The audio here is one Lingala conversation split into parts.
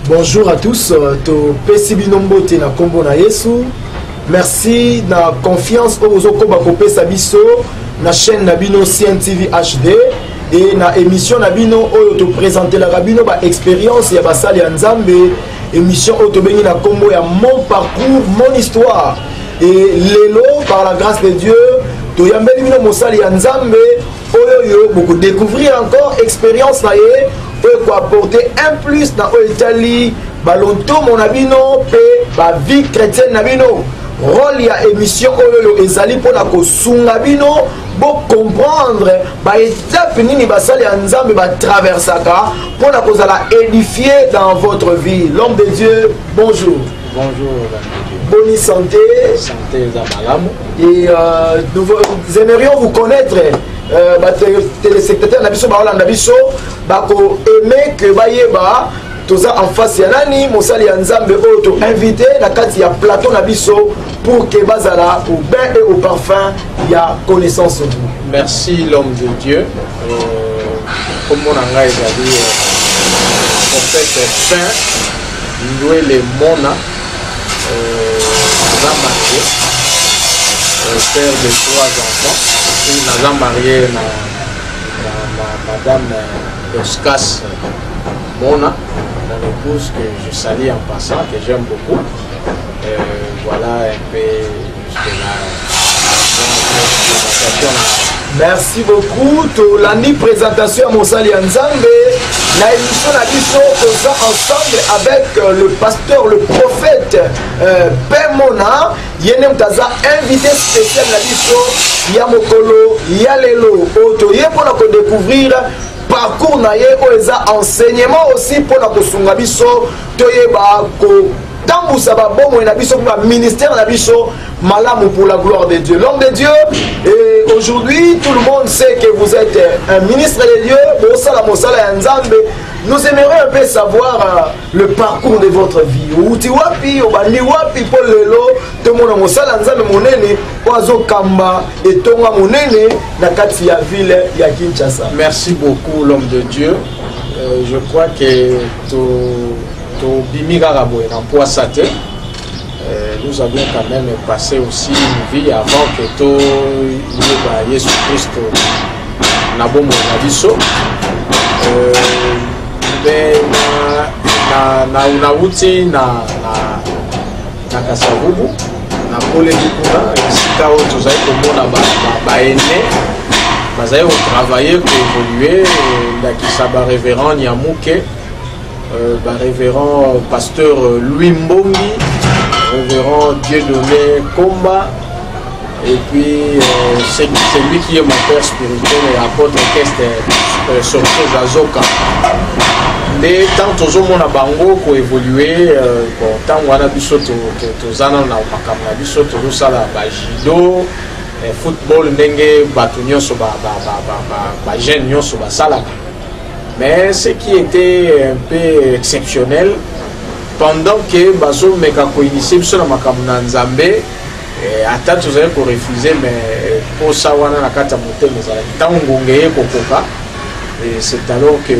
Bonjour à tous, to Pesibinombo te na kombo na Yesu. Merci na confiance aux okoba kopé sabiso na chaîne Nabino CNTV HD et na émission Nabino oyo to présenter la Rabino ba expérience ya basali ya Nzambe, émission oyo to bengi na kombo ya mon parcours, mon histoire. Et lelo par la grâce de Dieu to yambeli bino mosali ya Nzambe oyo yo beaucoup découvrir encore expérience na ye pour apporter un plus dans l'Italie, balonto mon abino, pa vie chrétienne nabino. Rôle ya émission oyo ezali pour la kosungabino, pour comprendre ba étape nini basali ya Nzambe ba traversaka pour la kozala édifier dans votre vie. L'homme de Dieu, bonjour. Bonjour. Bonne santé. Santé Zabalam. Et nous aimerions vous connaître. Téléspectateurs nabiso ba Hollande nabiso bako aimer que bayeba toza en face ya nani mosali ya Nzambe oyo invité na kati ya plateau nabiso pour que bazala au bain et au parfum ya connaissance. Merci l'homme de Dieu. Comme on a dit prophète saint loué les mona marié père de 3 enfants. Nous avons marié madame Oskas Mona, mon épouse que je salue en passant, que j'aime beaucoup. Voilà un peu jusque-là. Merci beaucoup. L'année présentation à Mosali Nzambe. La émission a ensemble avec le pasteur, le prophète Père Mona. Yenem Taza invité spécial na biso Yamokolo Yalelo Otoye pour nous découvrir parcours na ye oeza enseignement aussi pour la kosunga biso toyeba ko tambusa ba bomo na biso pour ministère na biso malamu pour la gloire de Dieu. L'homme de Dieu, et aujourd'hui tout le monde sait que vous êtes un ministre de Dieu. Bosala Mosala Nzambe. Nous aimerions un peu savoir le parcours de votre vie. Uti wapi obali wapi pour lelo to mona Mosala Nzambe monene oazo kamba et tonga monene na kati ya ville ya Kinshasa. Merci beaucoup l'homme de Dieu. Je crois que to bimika rabo na poisate. Nous avions quand même passé aussi une vie avant que tout Jésus Christ na bomo na biso. Na unauti na Kasavubu na pole dikuna sika oyo tozali komona baene bazali kotravailler koévoluer ndakisa barévérend Nyamuke barévérend pasteur Louis Mbongi, révérend Dieudonné Komba, et puis c'est lui qui est mon père spirituel et apôtre orchestre sorcier Zazoka. Mais tant que mon bango pour évoluer, tant qu'on a biso tozana na makamna biso tozala ba judo, football ndenge batu nyonso ba jeune nyonso ba salaka. Mais ce qui était un peu exceptionnel, pendant que bazo meka ko initier biso na makamna Nzambe, ata tozali ko refuser mais pour ça wana na kata motema ezala ntango ngeye kokoka. Et c'est alors que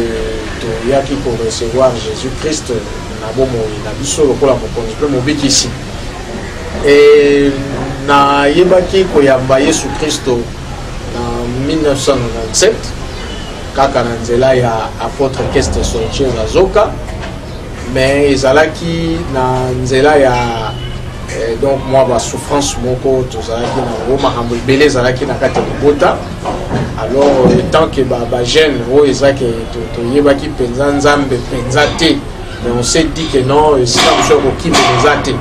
il y a qui pour recevoir Jésus-Christ na bomo na biso lokola mokonzi pe mobiki ici. Et na yebaki ko yamba Yesu Kristo en 1997 kaka na nzela ya apôtre orchestre sorcier Zazoka, mais ezalaki na nzela ya donc moi ba souffrance moko tozalaki na ngoma kambo belé ezalaki na kati bota. Alors tant que ba jeune o ezaki to yebaki penza Nzambe penza te, mais on s'est dit que non c'est pas monsieur ko ki penza te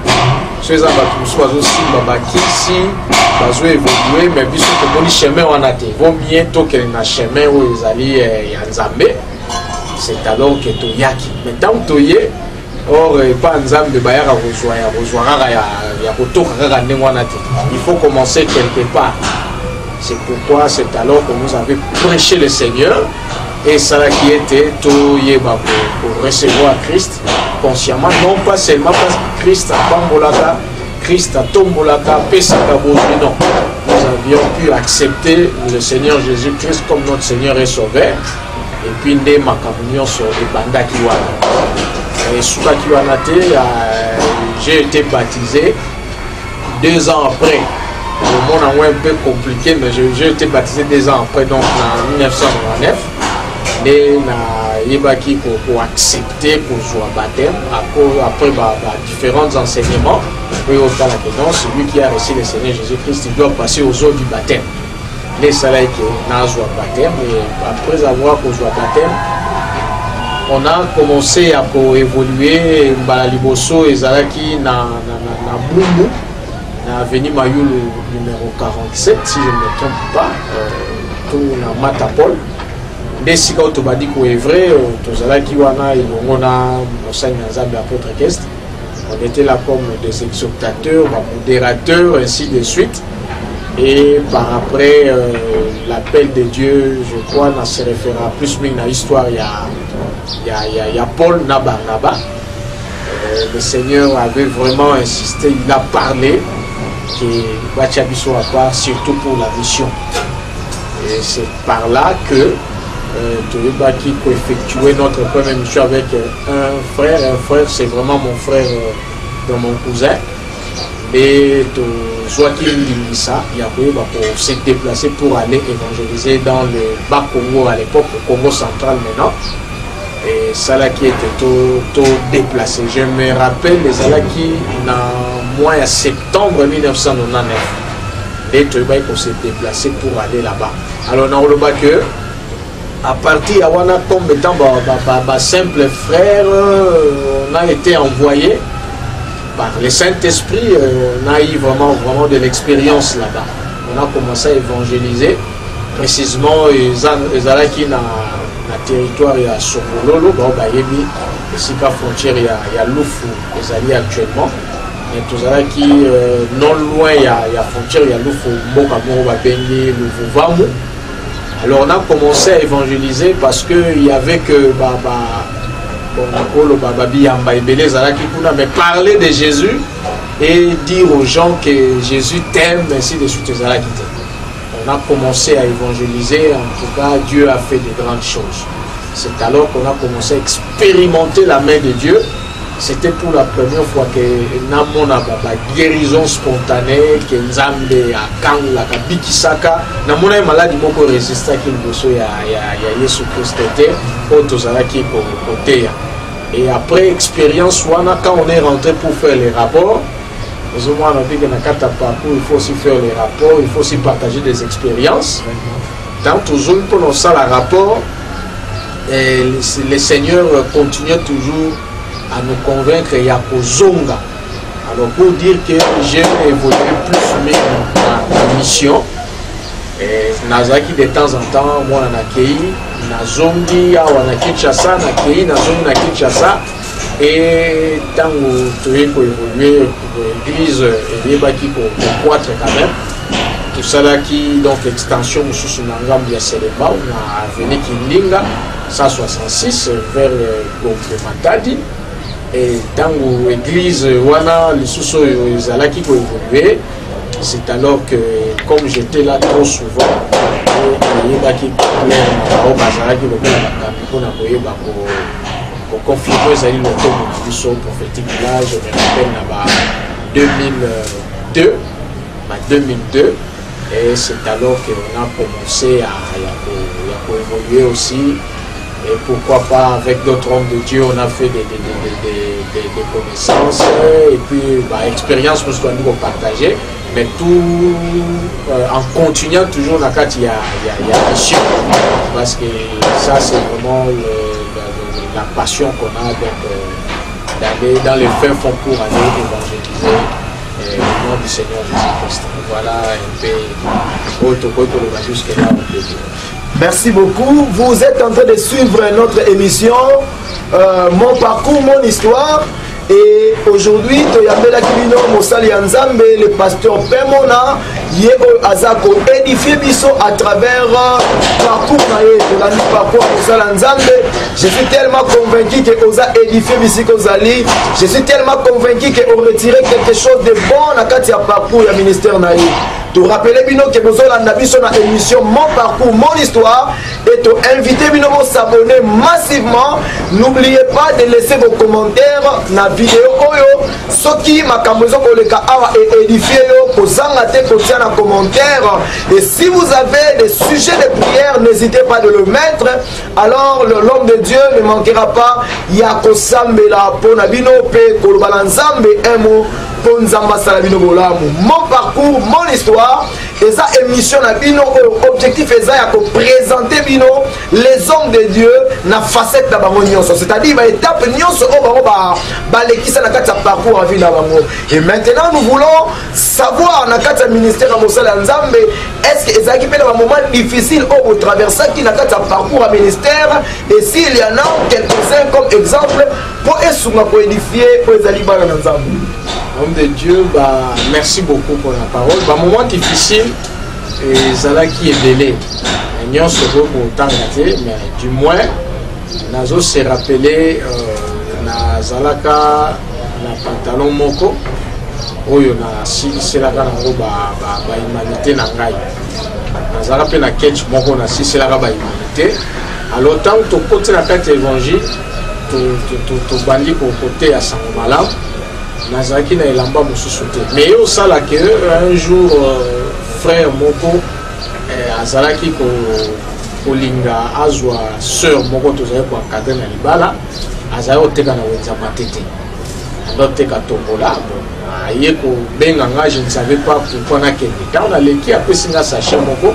ceux za ba tout oiseaux simba ba kisi bazo évoluer mais biso ko boni chemin wana te vaut mieux to que na chemin o ezali ya Nzambe. C'est alors que to yaki mais tant to ye or pas Nzambe ba ya rejoindre ya kotoka kaka ndenge wana te, il faut commencer quelque part. C'est pourquoi c'est alors que nous avons prêché le Seigneur et ça qui était tout yeba pour recevoir Christ consciemment, non pas seulement parce que Christ a bambolaka, Christ a tombolaka, pesaka bozu, non. Nous avions pu accepter le Seigneur Jésus-Christ comme notre Seigneur et Sauveur et puis nde makamunyo sur les bandaki wana. Et Soukaki Wanate, j'ai été baptisé 2 ans après. Le monde a un peu compliqué, mais j'ai été baptisé 2 ans après, donc en 1999. Et pour accepter pour jouer à baptême, après différents enseignements, celui qui a reçu le Seigneur Jésus-Christ, il doit passer aux eaux du baptême. Les salariés qui ont joué à baptême, et après avoir joué à baptême, on a commencé à évoluer dans Liboso et Zalaki na Boumou, na Avenue Mayulu numéro 47, si je ne me trompe pas, tout na Matapol. Dès que tu as dit que c'est vrai, on était là comme des exhortateurs, modérateurs, ainsi de suite. Et par après, l'appel de Dieu, je crois, ça se référera plus à l'histoire. Il y a Paul Nabarnaba. Le Seigneur avait vraiment insisté, il a parlé que Bachabiso a pas, surtout pour la mission. Et c'est par là que qui peut effectuer notre première mission avec un frère. Un frère, c'est vraiment mon frère, mon cousin. Et Joaquin Limissa, il a pour se déplacer pour aller évangéliser dans le bas Congo à l'époque, au Congo central maintenant. Et ça là qui était tout déplacé. Je me rappelle les Alaki dans mois de septembre 1999. Et on s'est déplacé pour aller là-bas. Alors on a le que à partir de Wana comme étant simple frère, on a été envoyé par le Saint-Esprit, on a eu vraiment de l'expérience là-bas. On a commencé à évangéliser, précisément les Alaki dans le territoire à Sokololo, ici à la frontière il y a Loufou, les alliés actuellement. Mais tous Alaki non loin il y a la frontière, il y a Loufou, Mokamoro, Babengi, Louvouvamu. Alors on a commencé à évangéliser parce qu'il y avait que mais parler de Jésus et dire aux gens que Jésus t'aime, ainsi de suite. On a commencé à évangéliser, en tout cas Dieu a fait de grandes choses. C'est alors qu'on a commencé à expérimenter la main de Dieu. C'était pour la première fois que nous avons une guérison spontanée, que nous avons la Bikisaka, nous avons une maladie qui résiste à Jésus Christ. Et après expérience, quand on est rentré pour faire les rapports, nous avons dit que dans le parcours, il faut aussi faire les rapports, il faut aussi partager des expériences. Dans toujours pour ça, le rapport, le Seigneur continue toujours à nous convaincre qu'il y a Zonga. Alors pour dire que j'ai évolué plus ma mission, Nazaki de temps en temps, moi on a accueilli, Nazongi, on a Kinshasa, Nazongi, Kinshasa, et tant que tu es pour évoluer, l'église est pour croître quand même. Tout ça là qui, donc l'extension sous Nangam de Seleba, on a venu Kinlinga, 166 vers Matadi. Et dans l'église, c'est alors que, comme j'étais là trop souvent, pour confirmer le prophétique là, je me rappelle 2002, et c'est alors qu'on a commencé à évoluer aussi. Et pourquoi pas avec d'autres hommes de Dieu, on a fait des connaissances et puis expérience que je dois nous partager, mais tout en continuant toujours dans le cadre il y a mission, parce que ça c'est vraiment la passion qu'on a d'aller dans les fins fonds pour aller évangéliser le nom du Seigneur Jésus-Christ. Voilà un peu jusqu'à là. Merci beaucoup. Vous êtes en train de suivre notre émission Mon parcours, mon histoire. Et aujourd'hui, Toyambela Kibino Mosali Nzambe, le pasteur Pemona, Yé Azako, édifié Bisso à travers parcours de la parcours Mosala Nzambe. Je suis tellement convaincu que Oza édifié Bissi Kozali. Je suis tellement convaincu qu'on retirait quelque chose de bon à Katia parcours et ministère Naï. Tu rappelez bino que vous avez sur la émission Mon Parcours, Mon Histoire et tu invitez bino à s'abonner massivement. N'oubliez pas de laisser vos commentaires dans la vidéo. Ce qui m'a édifié, vous en commentaire. Et si vous avez des sujets de prière, n'hésitez pas de le mettre. Alors l'homme de Dieu ne manquera pas. Yako Sambela Ponabino Pe Kolobalanzambe Emo Ponzamba Salabino Bolamu. Mon parcours, mon histoire. Et ça émission na bino objectif est ça de présenter bino les hommes de Dieu na facette na bango nyonso, c'est-à-dire ba étape nyonso o bango ba lekisa na kati ya parcours à vie na bango. Et maintenant nous voulons savoir na kati ya ministère ya Mosala Nzambe est-ce que ezaki pe na ba moment difficile au traverser qui na kati ya parcours à ministère, et s'il y en a quelques-uns comme exemple pour esunga pour édifier pour ezali bana na Nzambe. Homme de Dieu, bah, merci beaucoup pour la parole. Bah, moment difficile, et Zala qui est belé. Nous sommes autant gâtés, mais du moins, Nazo s'est rappelé, na Zalaka, na pantalon moko, où il y a c'est la humanité na ngai. Na Zalaka na ketch moko na si c'est la humanité. Alors tant que tu côté la carte évangile, tu bandis pour côté à Sangomalam. Nazaki na elamba mususu te, mais au sala que un jour frère moko azalaki ko linga azwa sœur moko tozali ko encadrer na libala azali oteka na wenza matete andoteka tombola aye ko benga nga, je ne savais pas pourquoi na kende quand na leki apesi nga sachet moko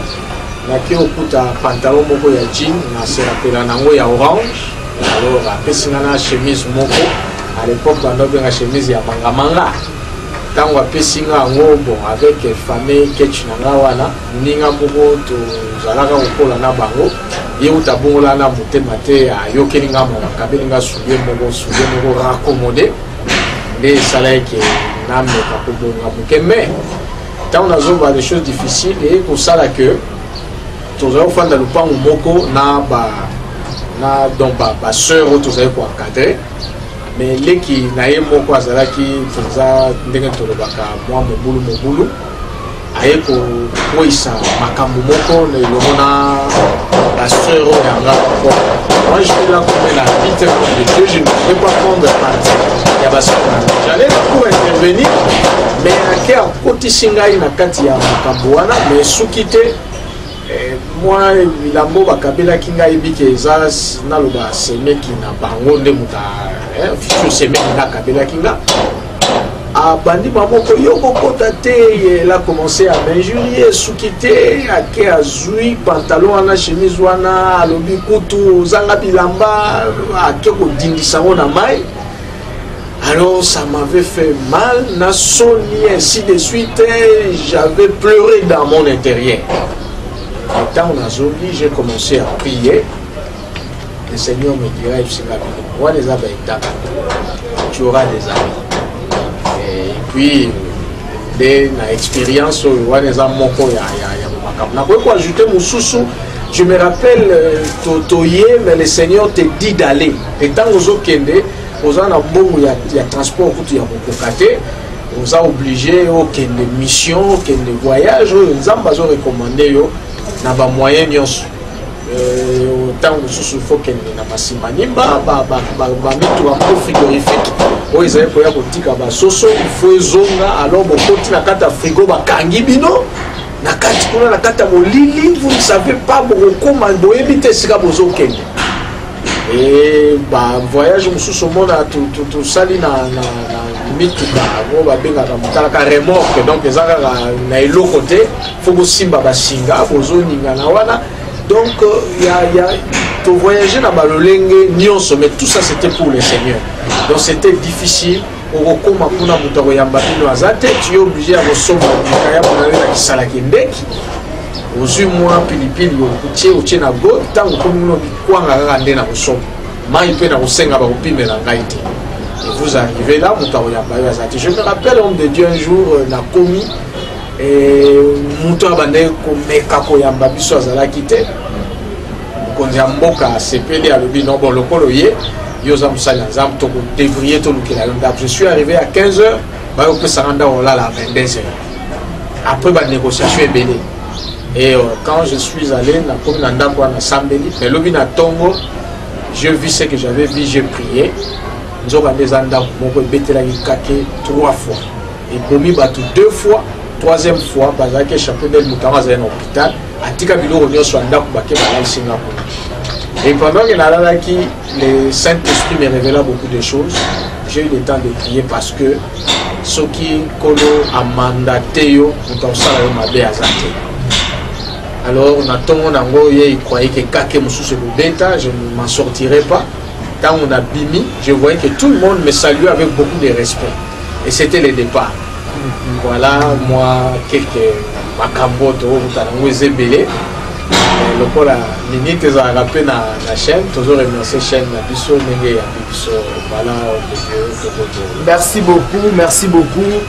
na ki okuta pantalon moko ya jean na se rappela nango ya orange, alors apesi nga na chemise moko. À l'époque, on avait une chemise à Mangamanga. Tant qu'on a fait bon avec famille Ketchinangawana, Ninga Bobo, Zalaga Okola Nabango, Yota Bongola Namote Mate, à Yokeninga, Kabelinga Soubien Mogo raccommodé, les salaires qui n'ont pas. Mais, tant on a des choses difficiles, et pour ça, que tous les enfants de l'Upan ou Moko, na donc ma soeur, tous les enfants encadrés. Mais les qui n'aient pas azala qui faisaient des tolobaka moi mobulu aye ko koisa makambo moko le lona la sœur yanga. Moi je suis là pour la vite de Dieu, je ne peux pas prendre parti. Il y a pas ça. J'allais pour intervenir, mais à côté singai na kati ya makambo wana mais soukité. Moi, la moba kabela kinga ibike ezas na loba seme ki na bango nde muta futur seme na kabela kinga a bandi mamoko yoko kota te, il a commencé à m'injurier soukité ake azui pantalon ana chemise wana alobi kutu zanga bilamba ake ko dindisa na mai. Alors ça m'avait fait mal, na soni ainsi de suite, j'avais pleuré dans mon intérieur. Et quand on a zombie, j'ai commencé à prier. Le Seigneur me dira, tu auras des amis. Et puis, l'expérience, je me rappelle, Totoye, mais le Seigneur te dit d'aller. Et tant que vous avez un transport, vous avez obligé aucune mission, aucun voyage, vous avez recommandé. Na ba moyen nyonso autant sous faut que na basima nimba ba mitu wa frigorifique o ezali ko ya kotika ba soso il faut zonga alors bokoti na kata frigo ba kangi bino na kati kuna na kata molili, vous ne savez pas bokoma boyebi te sika bozokende. Et bah voyage mususu mona tout sali na mituka ngo babenga ka remorque, donc ezaka na eloko te faut bosimba basinga bozoninga na wana, donc il y a to voyager na balolenge nyonso, mais tout ça c'était pour le Seigneur. Donc c'était difficile au koma kuna muto yamba bino azate, tu es obligé à resomba kaya pour aller na kisala kindeki ozui mwa pilipili utie na go tango komuno bikwanga kaka nde na kosomba mai pe na kosenga bakopimela ngai te. Et vous arrivez là, je me rappelle, homme de Dieu, un jour, na komi, et Mouto Abane, Komekako Yamba Biso Azala quitté. Kondiamboka, CPD, à l'obi, non, bon, le coloyer, Yosam Salanzam, Toko, dévrier, Toluke, la. Je suis arrivé à 15h, bah, on peut s'en rendre là, à 22h. après la négociation est belle. Et quand je suis allé dans la commune Sambeli, mais le bin Tongo, j'ai vu ce que j'avais vu, j'ai prié. Nous avons des andaks, mon bête la kake 3 fois. Et promis battu 2 fois, 3e fois, parce que chapeau del Moutama dans un hôpital, à Tika Bilo Ronio soit andak pour baquer dans Singapour. Et pendant que le Saint-Esprit me révéla beaucoup de choses, j'ai eu le temps de prier parce que ce qui Kolo a mandaté, nous avons ça ma béazate. Alors, il croyait que Kake Moussou se bêta, je ne m'en sortirais pas. Quand on a bimi, je voyais que tout le monde me saluait avec beaucoup de respect. Et c'était le départ. Voilà, moi, quelques macamboto, vous avez belé. Le coup, la minute, ils ont rappelé la chaîne, toujours remercier la chaîne, la biso, voilà, merci beaucoup, merci beaucoup.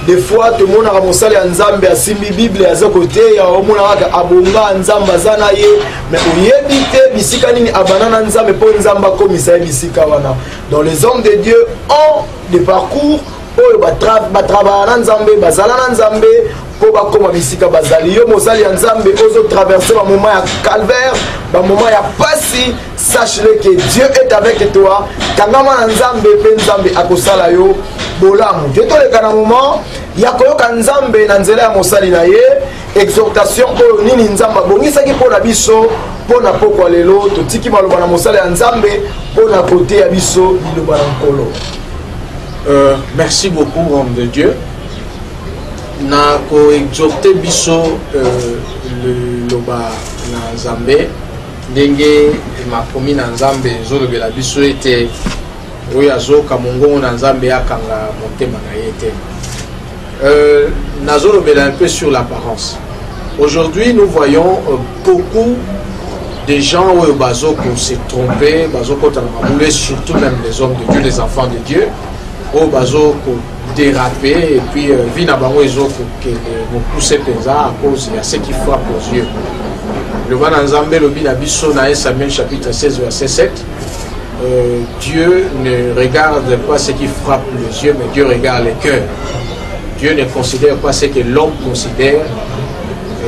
Des fois, tout le monde a ramassé les Nzambe à Simbi Bible à ce côté, il y a un monde qui a abonga Nzamba Zanaye, mais où y éviter Bisikani Abanana Nzambe pour Nzamba comme il s'est Bisikawana. Donc les hommes de Dieu ont des parcours pour travailler Nzambe, Bazalana Nzambe, pour comme Bisika Bazali, yo Mosali Nzambe, aux traverser un moment à calvaire, un moment à passer, sache-le que Dieu est avec toi. Kangama Nzambe, Nzambe Akosala yo. Bolamu. Je te le kana moment, yakoyoka Nzambe na nzela ya mosali na ye, exhortation ko nini Nzamba bongisa ki pona biso, pona poko lelo, to tiki maloba na mosali ya Nzambe, pona côté ya biso, biloba na nkolo. Merci beaucoup, homme de Dieu. Na ko exhorter biso le loba na Nzambe, ndenge ma promis na Nzambe zo lobela biso était oui, azoka mongo na Nzambe akanga motema na yete. Nazolo bela un peu sur l'apparence. Aujourd'hui, nous voyons beaucoup de gens où bazoko s'est trompé, bazoko tanamaboulé, surtout même les hommes de Dieu, les enfants de Dieu, où bazoko dérapé et puis vina bango ezoko que nous pousser penza à cause de ce qui frappe aux yeux. Le van Nzambe lobi na biso na 1 Samuel chapitre 16 verset 7. Dieu ne regarde pas ce qui frappe les yeux, mais Dieu regarde les cœurs. Dieu ne considère pas ce que l'homme considère.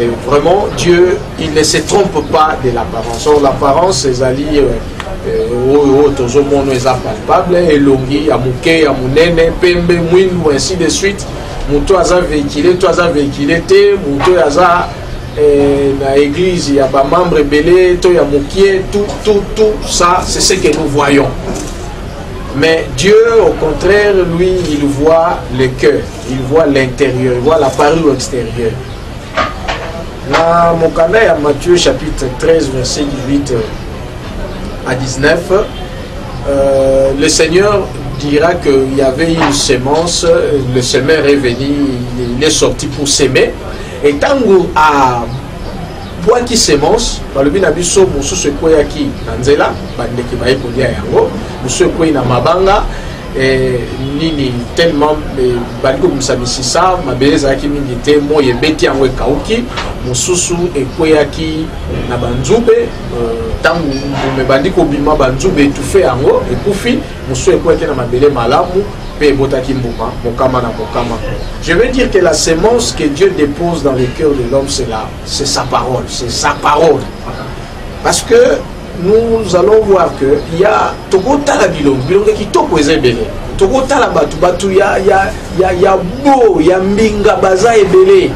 Et vraiment, Dieu, il ne se trompe pas de l'apparence. Or, l'apparence, c'est allié aux hommes palpables, elongi, amouke, amounene, pembe, mouinou, ainsi de suite. Moutou aza véhiculé, moutou aza dans l'église, il y a des membres belés, il y a moukier, tout ça, c'est ce que nous voyons. Mais Dieu, au contraire, lui, il voit le cœur, il voit l'intérieur, il voit la parure extérieure. Dans mon canal, à Matthieu chapitre 13, verset 18 à 19, le Seigneur dira qu'il y avait une semence, le semeur est venu, il est sorti pour s'aimer. Et tant à bois qui semence, le binabiso, monsieur se koya ki nanzela, bande ki baye kolia yango, monsieur koya na mabanga, nini tellement baliko musamisisa, mabeleza ki mingi te mo yebeti yango ekauki, mususu ekoya ki na banzube, tangu me bandiko bima banzube étouffé yango, ekufi, monsieur ekoya ki na mabele malamu. Je veux dire que la sémence que Dieu dépose dans le cœur de l'homme, c'est sa parole, c'est sa parole. Parce que nous allons voir que il y a Togota la bilongo qui toko ezebele. Togota la batu il y a beau, il y a mbinga baza ebele.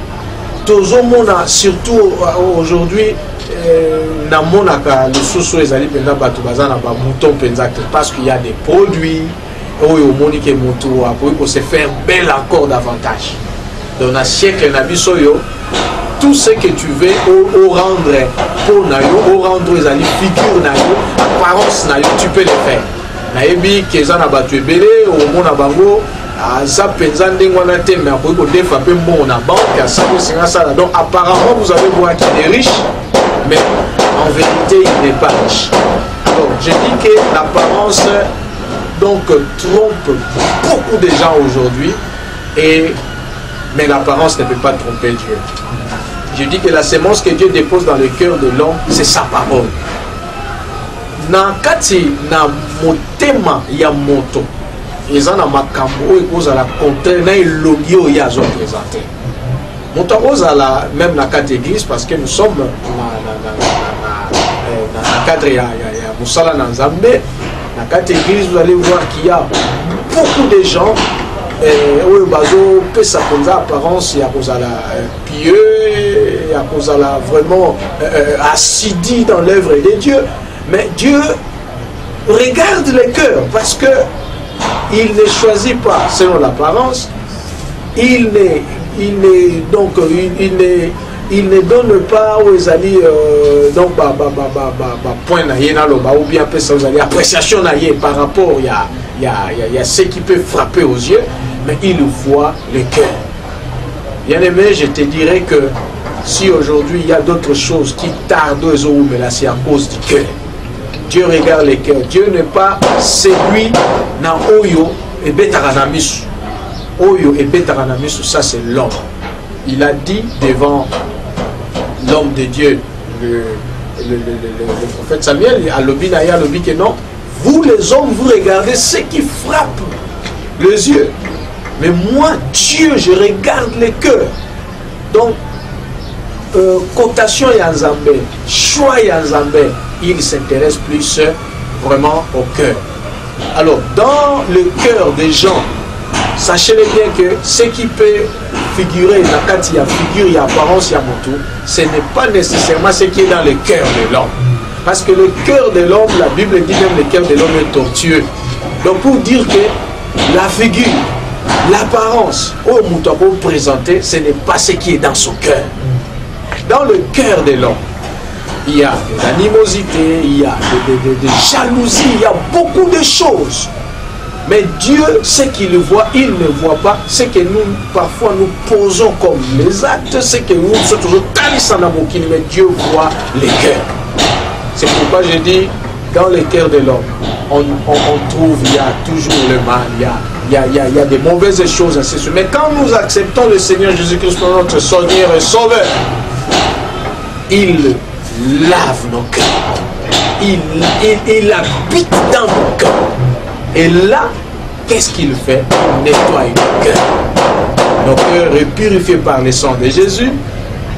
Tozomona surtout aujourd'hui na monaka le soso ezali penda batu baza na ba mouton penzake parce qu'il y a des produits. Au monique moto pour se faire belle encore davantage. Dans un siècle nabisoyo, tout ce que tu veux au rendre pour nayo, au rendre les ali figure nayo, apparence nayo, tu peux le faire. Naebi kezana batu belé au mona bango za penza ndengwana te mais après ko defa pe bon na banque à 550 ça. Donc apparemment vous avez voir qu'il est riche mais en vérité il n'est pas riche. Donc je dis que l'apparence donc trompe beaucoup de gens aujourd'hui, mais l'apparence ne peut pas tromper Dieu. Je dis que la sémence que Dieu dépose dans le cœur de l'homme, c'est sa parole. Nankati na motema ya moto, ils en a makambo et cause à la contraire na elogio ya zo présenté. même la quatre églises, parce que nous sommes dans le cadre de Moussala Nanzambe, la quatre églises, vous allez voir qu'il y a beaucoup de gens où bazo peut sa apparence, il y a pieux, il y a vraiment assidus dans l'œuvre de Dieu, mais Dieu regarde les cœurs parce que il ne choisit pas selon l'apparence, il ne donne pas aux alliés donc point ou bien appréciation par rapport il y a ce qui peut frapper aux yeux, mais il voit le cœur. Bien aimé, je te dirais que si aujourd'hui il y a d'autres choses qui tardent aux hommes, mais là c'est à cause du cœur. Dieu regarde le cœur. Dieu n'est pas celui dans Oyo et Betaranamisu. Oyo et Betaranamisu, ça c'est l'homme. Il a dit devant l'homme de Dieu, le prophète Samuel, à l'Obinaya, que non, vous les hommes, vous regardez ce qui frappe les yeux. Mais moi, Dieu, je regarde les cœurs. Donc, cotation Yanzambe, choix Yanzambe, il s'intéresse plus vraiment au cœur. Alors, dans le cœur des gens, sachez-le bien que ce qui peut figurer, la carte, il y a figure, il y a apparence, il y a moto, ce n'est pas nécessairement ce qui est dans le cœur de l'homme. Parce que le cœur de l'homme, la Bible dit même le cœur de l'homme est tortueux. Donc pour dire que la figure, l'apparence, au moutako présenté, ce n'est pas ce qui est dans son cœur. Dans le cœur de l'homme, il y a de l'animosité, il y a de jalousie, il y a beaucoup de choses. Mais Dieu, ce qu'il voit, il ne voit pas ce que nous, parfois, nous posons comme les actes, ce que nous sommes toujours talissanamokini, mais Dieu voit les cœurs. C'est pourquoi je dis, dans le cœur de l'homme, on trouve, il y a toujours le mal, il y a des mauvaises choses, ainsi de suite. Mais quand nous acceptons le Seigneur Jésus-Christ comme notre Seigneur et Sauveur, il lave nos cœurs. Il habite dans nos cœurs. Et là, qu'est-ce qu'il fait? Il nettoie nos cœurs. Nos cœurs est purifié par le sang de Jésus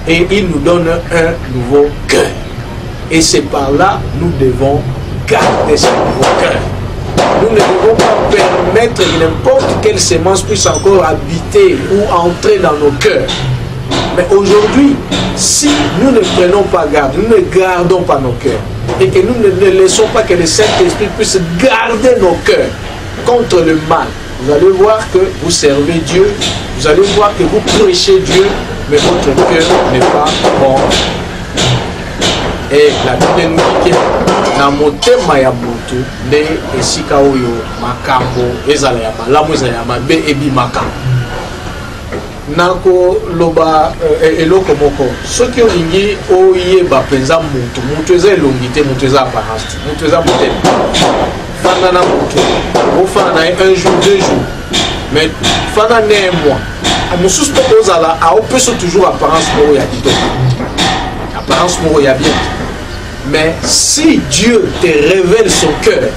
et il nous donne un nouveau cœur. Et c'est par là nous devons garder ce nouveau cœur. Nous ne devons pas permettre que n'importe quelle sémence puisse encore habiter ou entrer dans nos cœurs. Mais aujourd'hui, si nous ne prenons pas garde, nous ne gardons pas nos cœurs, et que nous ne laissons pas que le Saint-Esprit puisse garder nos cœurs contre le mal, vous allez voir que vous servez Dieu, vous allez voir que vous prêchez Dieu, mais votre cœur n'est pas bon. Et la Bible nous dit que na motema ya mutu nde esika oyo makambo ezala ya malamu ezala ya mabe ebimaka. Nako loba eloko moko soki olingi oyeba penza mutu eza elongi te, mutu eza apparence, mutu eza motema. Fana na mutu ofana na un jour, 2 jours, mais fana na un mois mosusu mpe ozala aopeso toujours apparence moko ya kitoko, apparence moko ya bien. Mais si Dieu te révèle son cœur,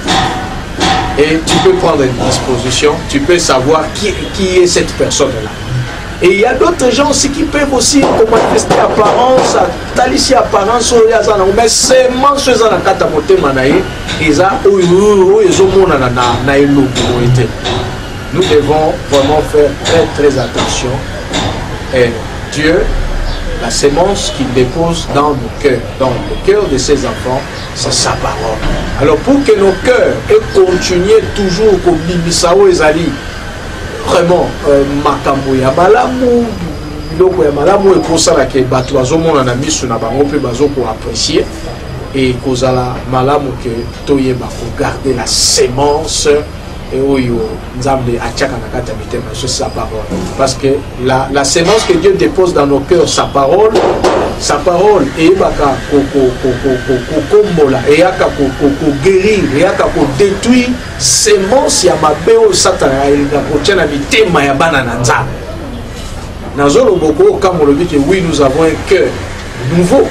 et tu peux prendre une disposition, tu peux savoir qui est cette personne-là. Et il y a d'autres gens aussi qui peuvent aussi manifester apparence, taliser apparence, mais c'est mensuel dans la carte nous devons vraiment faire très très attention. Et Dieu, la sémence qu'il dépose dans nos cœurs, dans le cœur de ses enfants, c'est sa parole. Alors pour que nos cœurs aient continué toujours comme Bimisao et Zali, vraiment, makambo ya malamu, biloko ya malamu, et pour ça que bato azomona na misu na bango pe bazoko apprécier, et kozala malamu que toyeba ko garder la sémence et oyo nzambe atiaka na kata mitema sur sa parole, parce que la sémence que Dieu dépose dans nos cœurs, sa parole et baka kokombola et yaka ko guérir et yaka ko détruire sémence ya mabeo satana ya kotia na mitema ya bana na nzambe. Nazolo boko comme on le dit que oui, nous avons un cœur nouveau,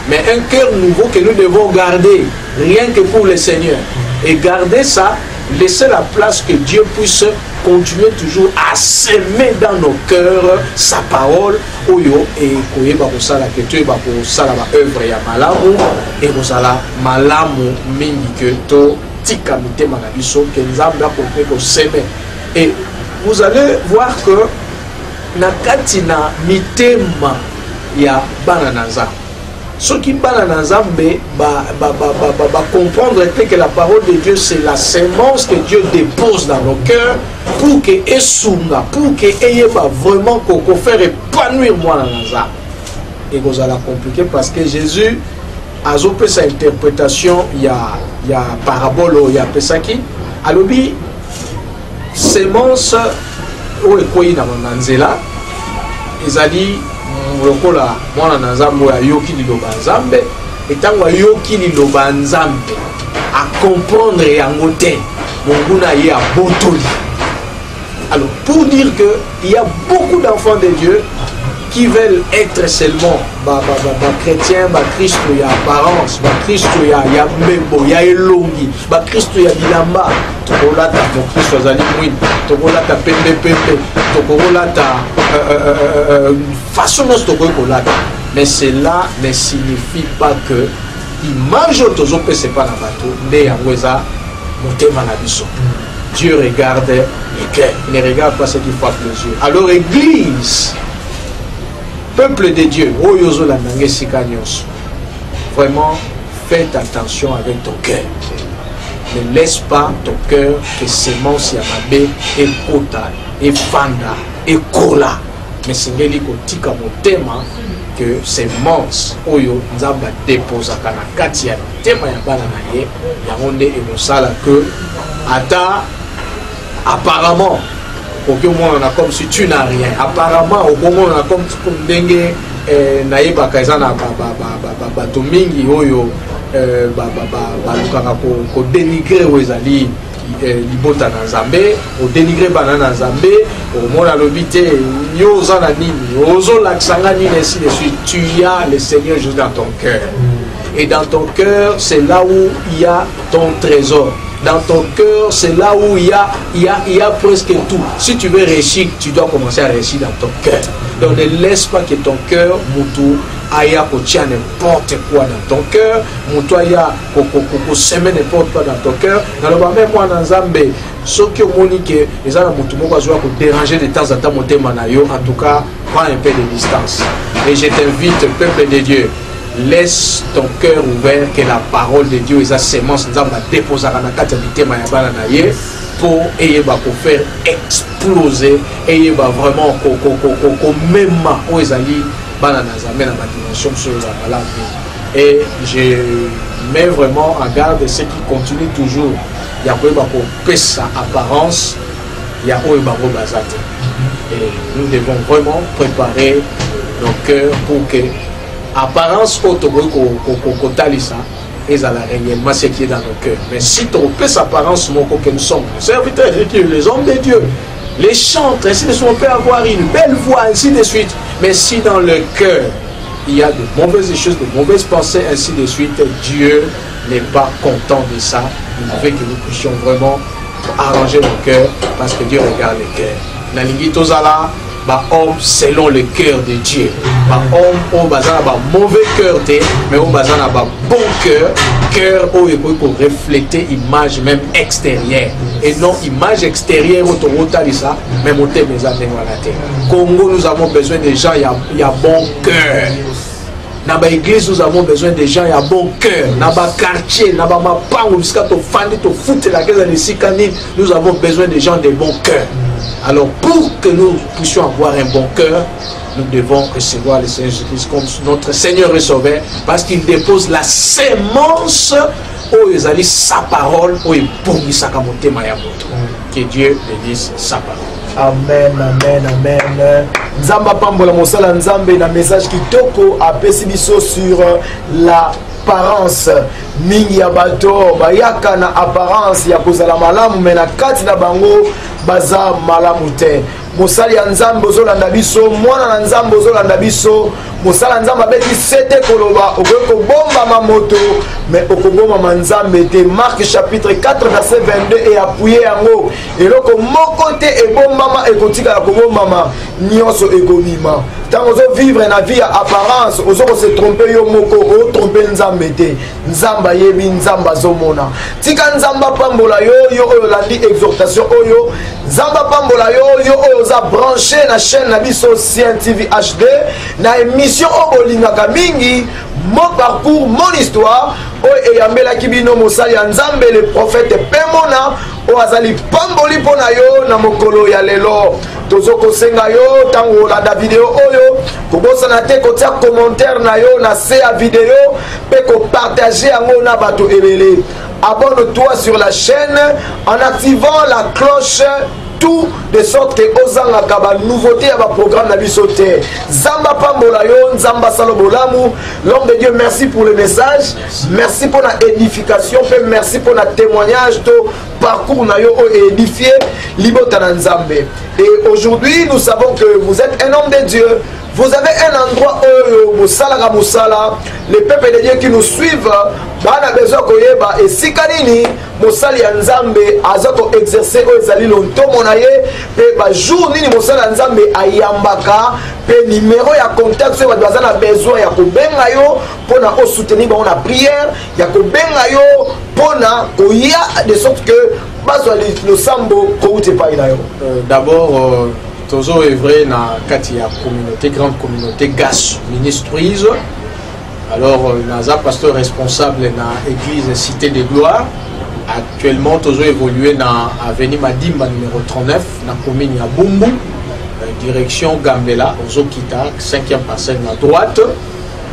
mais un cœur nouveau que nous devons garder rien que pour le Seigneur, et garder ça, laisser la place que Dieu puisse continuer toujours à s'aimer dans nos cœurs sa parole oyo et koyeba kosala ke to ba kosala ba œuvre ya malamu et kosala malamu mingi que to tika mitema na biso ke nzambe akope ko s'aimer. Et vous allez voir que na katina mitema ya bana na nzambe ceux qui bana na nzambe comprendre que la parole de Dieu c'est la semence que Dieu dépose dans nos cœurs pour que esunga pour que eyeba vraiment qu'on faire épanouir moi na nzambe. Et vous allez compliquer parce que Jésus a opé sa interprétation il y a parabole il y a pesaki alobi semence o ekoyi na manzela ezali lokola mwana na nzambe ayoki liloba nzambe etango ayoki liloba nzambe a comprendre yango te monguna ye abotoli. Alors pour dire que il y a beaucoup d'enfants de Dieu qui veulent être seulement chrétiens, Christ y a apparence, Christ y a membo, y a elongi, Christ y a bilamba, tokolata mon Christ azali mwini, tokolata pembe pembe, tokolata façon dont tokolata. Mais cela ne signifie pas que image autozope c'est pas na bateau, ne yangweza motema na biso. Dieu regarde le cœur, il ne regarde pas ce qui frappe les yeux. Alors Église, peuple de Dieu, vraiment faites attention avec ton cœur. Ne laisse pas ton cœur que semence yamabe et kota et fanda et kola. Mais c'est l'éliko tika motema que semence oyo nzamba dépose kana kati ya tema ya bana na ye yango et mosala que ata apparemment aucun monde on a comme si tu n'as rien. Apparemment au moment on a comme dengue naïba kaizana bato mingi oyo balukaka ko dénigrer wezali libota na nzambe o dénigrer banana nzambe au mona lobité nyoza na nini ozo laksanga nini ainsi de suite. Tu as le Seigneur juste dans ton cœur et dans ton cœur c'est là où il y a ton trésor. Dans ton cœur, c'est là où il y a presque tout. Si tu veux réussir, tu dois commencer à réussir dans ton cœur. Donc ne laisse pas que ton cœur, moutou, aya kotia n'importe quoi dans ton cœur, moutou aya ko semer n'importe quoi dans ton cœur. Dans le bas même moi dans Zambé, ce qui est monique, les gens moutou mo va jouer déranger de temps en temps mon thème manayo. En tout cas, prends un peu de distance. Et je t'invite, peuple de Dieu. Laisse ton cœur ouvert que la parole de Dieu et sa sémence nous va déposer à la carte de thème pour faire exploser et vraiment même aux alliés dans dimension sur la maladie. Et je mets vraiment en garde ceux qui continuent toujours. Il y a peu sa apparence, il y a et nous devons vraiment préparer nos cœurs pour que apparence autotalisa et à la réellement ce qui est dans nos cœurs. Mais si tu repères apparence que nous sommes les serviteurs de Dieu, les hommes de Dieu, les chantres, ainsi de suite, on peut avoir une belle voix, ainsi de suite. Mais si dans le cœur il y a de mauvaises choses, de mauvaises pensées, ainsi de suite, Dieu n'est pas content de ça. Il veut que nous puissions vraiment arranger nos cœurs parce que Dieu regarde le cœur. Nalingi Tozala, homme selon le cœur de Dieu. Homme au bazar mauvais cœur mais au bazar bon cœur où il peut refléter image même extérieure et non image extérieure ça même au thème des années Congo nous avons besoin de gens il y a bon cœur. Dans l'église nous avons besoin de gens il y a bon cœur. Dans le quartier dans le jusqu'à ton fan to foot la caisse de Sikani nous avons besoin de gens de bon cœur. Alors pour que nous puissions avoir un bon cœur, nous devons recevoir le Seigneur Jésus-Christ comme notre Seigneur et Sauveur parce qu'il dépose la sémence où il a sa parole, où il pourrit sa camoté mayamoto. Que Dieu bénisse sa parole. Amen, amen, amen. Nzamba Pambola Mosala Nzambe, un message qui toko a pessibiso sur l'apparence. Mingi ya bato, bayaka na apparence ya kozala malamu, mais na kati na bango, baza malamu te. Mosali ya Nzambe ozolanda biso, mwana na Nzambe ozolanda biso, mosala nzambe abeti sete koloba okoki kobombama moto mais okobombama nzambe te. Marc chapitre 4 verset 22 et appuye yango eloko moko te ebombama ekotikala kobombama nyonso ekobima. Ntango ozovivre na vie ya apparence ozokose trompe yo moko otrompe nzambe te. Nzambe ayebi, nzambe azomona. Tika nzambe apambola yo yo oyo olandi exhortation oyo. Nzambe apambola yo yo oyo oza branché na chaîne na biso Sien TV HD na émission oyo bolingaka mingi mon parcours, mon histoire. Oyo eyambelaki bino mosali ya nzambe le prophète Pemona oyo azali pamboli mpona yo na mokolo ya lelo. Tozokosenga yo tango olanda video oyo kobosana te kotia commentaire na yo na se ya video pe kopartage yango na bato ebele. Abonne-toi sur la chaîne en activant la cloche tout de sorte que ozanga kaba nouveauté à ma programme na bisote. Zamba pambola yo, nzamba salobolamu. L'homme de Dieu, merci pour le message. Merci pour la édification, merci pour le témoignage de parcours na yo édifié libota na nzambe. Et aujourd'hui, nous savons que vous êtes un homme de Dieu. Vous avez un endroit où les peuples de Dieu qui nous suivent, bana besoin koyeba et sikanini mosali ya nzambe azako exercer o ezali lontomo na ye pe ba jour nini mosali ya nzambe ayambaka pe numéro ya contact so baza na besoin ya kobenga yo pona o soutenir ba na prière ya kobenga yo pona koya de sorte que bazwa le sambo ko ute pa ila yo. D'abord toujours œuvrer na kati ya communauté, grande communauté GAS Ministries. Alors naza pasteur responsable na église Cité de Gloire. Actuellement toujours évolué na avenue Madimba numéro 39 na commune ya Bumbu, direction Gambela Ozokita 5e parcelle à droite.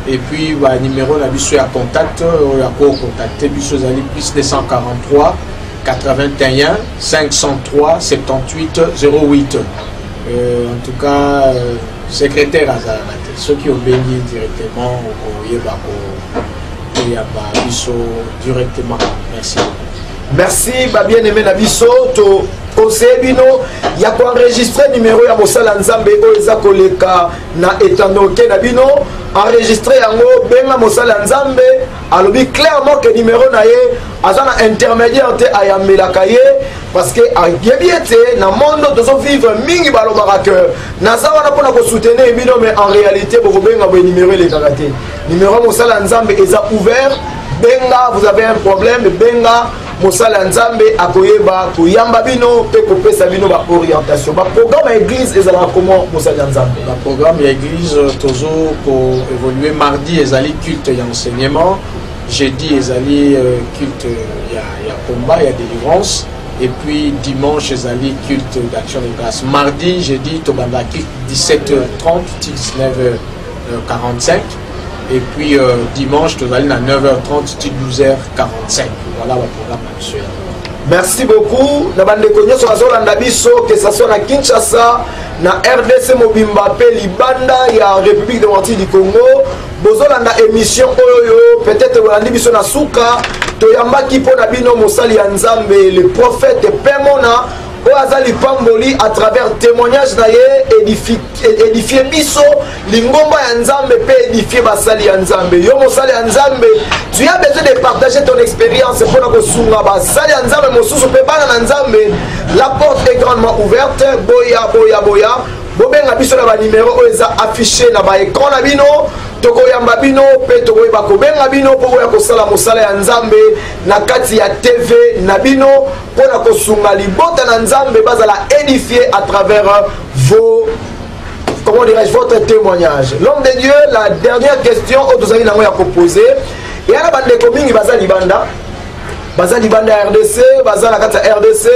Et puis bah, numéro na biso ya contact ya ko contacter biso zali plus 243 81 503 78 08. En tout cas, secrétaire Azarate, ceux qui obéissent directement au Yababiso directement. Merci. Merci, bien-aimé Nabiso. Osebino, il y a enregistré numéro ya Mosala Nzambe Oeza Koleka na Etanoke Nabino, enregistré yango Benga Mosala Nzambe, alobi clairement que numéro na ye azana intermédiaire te ayambela kaye parce que ayebiete na monde dozo vivre mingi balobaka que naza wana pona ko soutenir bino mais en réalité boko benga bo numéro le karaté. Numéro Mosala Nzambe eza ouvert. Benga, vous avez un problème, benga mosala nzambe akoyeba koyamba bino pe kopesa bino ba orientation. Ba programme église ezala comment mosala nzambe? Ba programme église toujours pour évoluer mardi ezali culte et enseignement, jeudi ezali culte ya combat, ya délivrance et puis dimanche ezali culte d'action de grâce. Mardi, jeudi tobanda culte 17h30 19h45. Et puis dimanche, tu vas aller à 9h30, 12h45. Voilà le programme actuel. Merci beaucoup. Na bande konyo so azolanda biso que ça soit na Kinshasa, na RDC Mobimba pe Libanda ya République démocratique du Congo. Bozolanda émission oyo peut-être bolandi biso na suka toyamba ki pona bino mosali ya Nzambe le prophète Pemona Oazali Pamboli à travers témoignage naye édifier biso lingomba ya Nzambe pe édifier basali ya Nzambe. Yo mosali ya Nzambe, tu as besoin de partager ton expérience pour na kosunga basali ya Nzambe mosusu pe bana na Nzambe. La porte est grandement ouverte. Boya boya boya. Bobenga biso na ba numéro oza affiché na ba écran na bino. Toko yamba bino pe toko yeba kobenga bino po ya kosala mosala ya Nzambe na kati ya TV na bino pona kosunga libota na Nzambe bazala édifier à travers vos, comment dirais-je, votre témoignage. L'homme de Dieu, la dernière question au dozali nango ya poser et ala bande komingi bazali banda RDC bazala kati ya RDC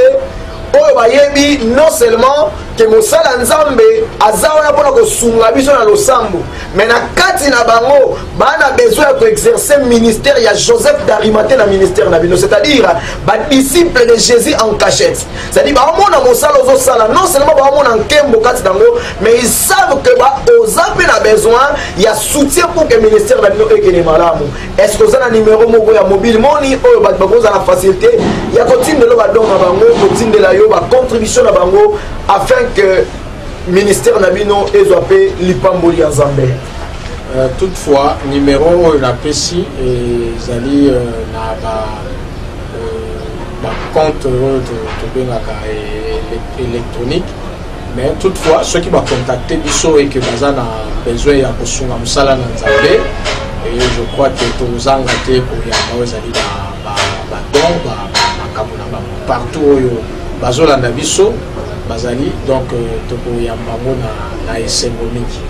oyo bayebi non seulement que mosala Nzambe azawana pona kosunga biso na losambo mais na kati na bango bana besoin de exercer ministère ya Joseph d'Arimathée na ministère na bino, c'est-à-dire ba disciple de Jésus en cachette. C'est-à-dire ba mona mosala ozo sala non seulement ba mona nkembo kati dango mais ils savent que ba ozape na besoin ya soutien pour que ministère na bino ekene malamu. Est-ce que vous avez un numéro moko ya mobile money oyo ba bakoza la facilité ya continue lo ba donga bango continue la yo ba contribution na bango afin que ministère Nabino ezwape lipamboli ya Nzambe. toutefois numéro na pesi ezali na ba compte to bengaka électronique, mais toutefois ceux qui va contacter biso et que baza na besoin ya kosunga musala na nzambe, et je crois que tozanga te ko ya ezali ba don ba partout oyo bazolanda biso bazali, donc tokoyamba mona na esengoniki.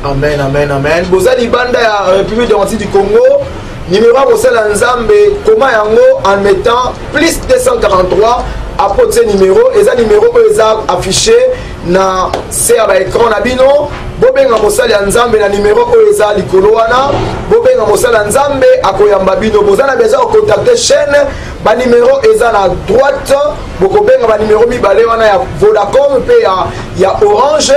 Amen, amen, amen. Bozali banda ya République démocratique du Congo, numéro Mosala Nzambe, comment yango en mettant plus 243 après ce numéro, et ça numéro est affiché na c'est à l'écran na bino. Bobenga Mosala Nzambe na numéro oeza likolo wana, bobenga Mosala Nzambe akoyamba bino. Bozana besoin de contacter chaîne ba numéro eza na droite, bokobenga ba numéro mibale wana ya Vodacom pe ya Orange.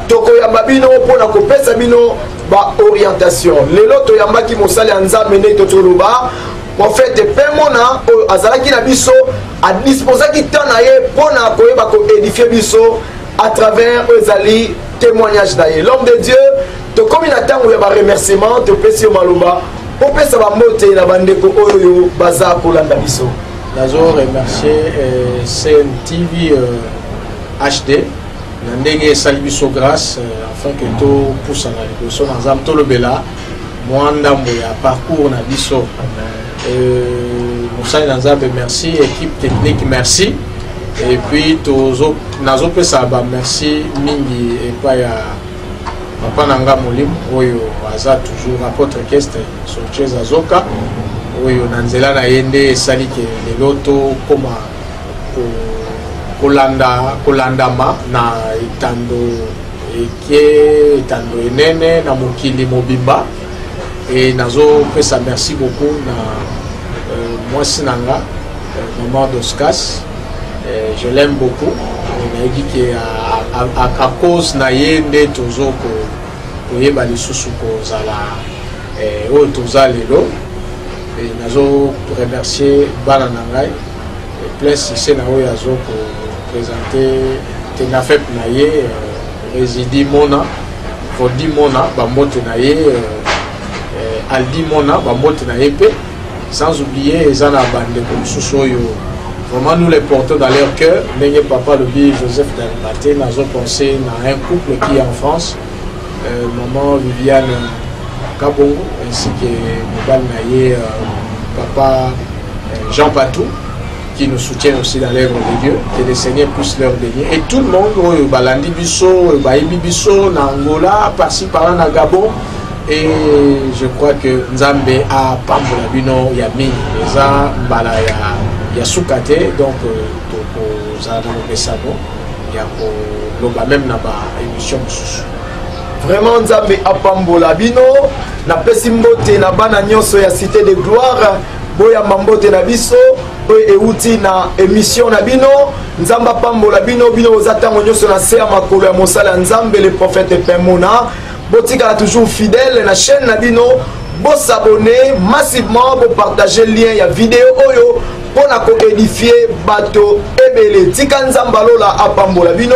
Tokoyamba bino pona kopesa bino ba orientation. Lelo toyamba ki Mosala Nzambe ne totoloba. En fait, pemona azalaki na biso a disposer ki tana ye pona koyeba ko édifier biso à travers ezali témoignage d'ailleurs. L'homme de Dieu, to comme il attend ou ya ba remerciement, te pesi maloba, pour pesa ba mote na bandeko oyo baza kolanda biso. Nazo remercier CNTV HD. Nandenge sali biso grâce afin que to pousse na liboso na nzambe to lobela mwanda mboya parcours na biso. Mosali na nzambe merci, équipe technique merci, et puis tozo nazo pesa ba merci mingi epa ya papa nanga molimo oyo aza toujours apôtre orchestre Solchez Azoka oyo na nzela na yende sali ke leloto koma kolandama na itando itando enene na mokili mobimba, et nazo pesa merci beaucoup na moi sinanga maman d'Oscas, je l'aime beaucoup, na dit que à cause na yende tozo ko yeba lisusu ko zala o toza lelo, et nazo remercier bana nangai plein succès na oyo azo ko présenter tenafep na ye résidi mona fodi mona bambote na ye aldi mona bambote na ye pe, sans oublier ezana bande comme sosoyo. Vraiment nous les portons dans leur cœur. Ndenge papa le dit Joseph Dalimaté, nazo pensé na un couple qui est en France, maman Viviane Kabongo ainsi que mobile na ye papa Jean Patou, qui nous soutiennent aussi dans l'œuvre de Dieu, que le Seigneur puisse leur bénir. Et tout le monde, Balandi Bisso, Baïbi Bisso, na Angola, par-ci par-là, na Gabon. Et je crois que Nzambe a Pambola Bino, Yami, Eza, Mbala, ya Soukate, donc, Toko, Zana, Besano, Yako, Loba, même na ba émission. Vraiment, Nzambe a Pambola Bino, na Pesimbote, na Bana Nyonso, ya Cité de Gloire, Boya Mambote na Bisso, euti na émission na bino nzamba pambola bino bino ozatango nyoso na se ya makolo ya mosala nzambe le prophète Pemona, botika toujours fidèle na chaîne na bino, bo s'abonner massivement, bo partager lien ya vidéo oyo pona ko édifier bato ebele tika nzamba lola apambola bino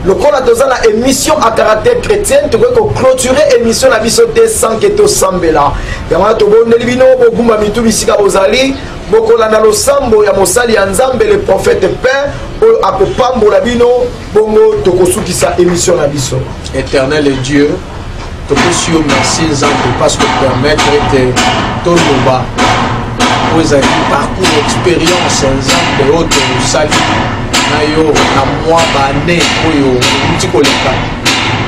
lokola toza na émission à caractère chrétien to ko clôturer émission na biso te sans que to sambela yama to bondeli bino bo gumba mitu bisika bozali bokolanda losambo ya mosali ya nzambe le prophète Pain oyo akopambola bino bongo tokosukisa émission na biso. Éternel et Dieu, tokosio merci nzambe parce que permettre que tout le bas vous avez parcours expérience nzambe oyo tosali na yo na moi bane oyo utikoleka.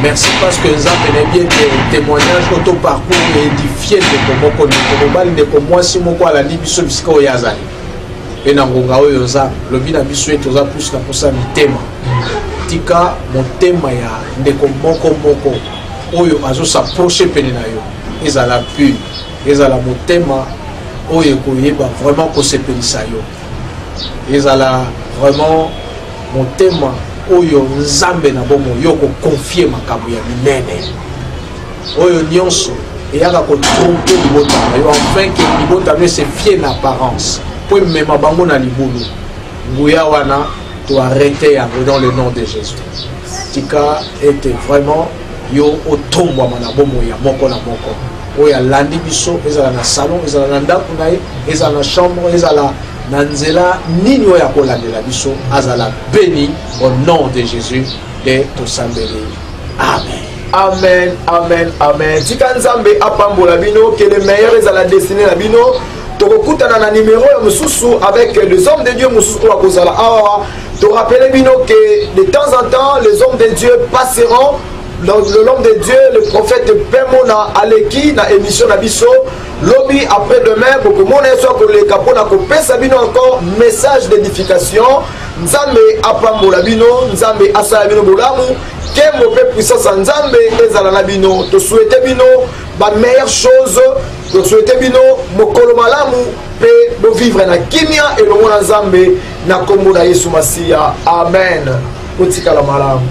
Merci parce que nzambe na bien des témoignages auto parcours édifié de komoko ni komobali de komwasi moko ala ni biso bisika oyo azali pe na ngonga oyo nzambe lobi na biso etoza plus na posa mitema tika motema ya ndeko moko moko oyo azo s'approcher pene na yo ezala pu ezala motema oyo koyeba vraiment ko sepelisa yo ezala vraiment motema oyo nzambe na bomo yo ko confier makambo ya minene oyo nyonso eyaka ko tromper libota yo enfin que libota ne se fie na apparence pour même bango na libulu nguya wana to arrêter dans le nom de Jésus tika était vraiment yo otombwa na bomo ya moko na moko oyo alandi biso ezala na salon ezala na ndako na ye ezala na chambre ezala na nzela nini oyo akolandela biso azala béni au nom de Jésus de tosambeli. Amen. Amen, amen, amen. Tika nzambe apambola bino, que le meilleur est à la destinée la bino. Tokokutana na numéro ya mususu avec les hommes de Dieu mususu wa kozala awa. Te rappeler bino que de temps en temps les hommes de Dieu passeront. L'homme de Dieu, le prophète Pemona Aleki na émission Nabiso. Lobby après-demain, beaucoup de monde soit que les capons ko pesa bino encore message d'édification. Nzambe apambola bino, Nzambe asala bino bolamu. Que mon peuple puissance Nzambe ezala na bino. Te souhaiter bino ba meilleure chose. Te souhaiter bino mokolo malamu pe bo vivre na kimia et le monde Nzambe na kombo na Yesu Masia. Amen. Otika la malamu.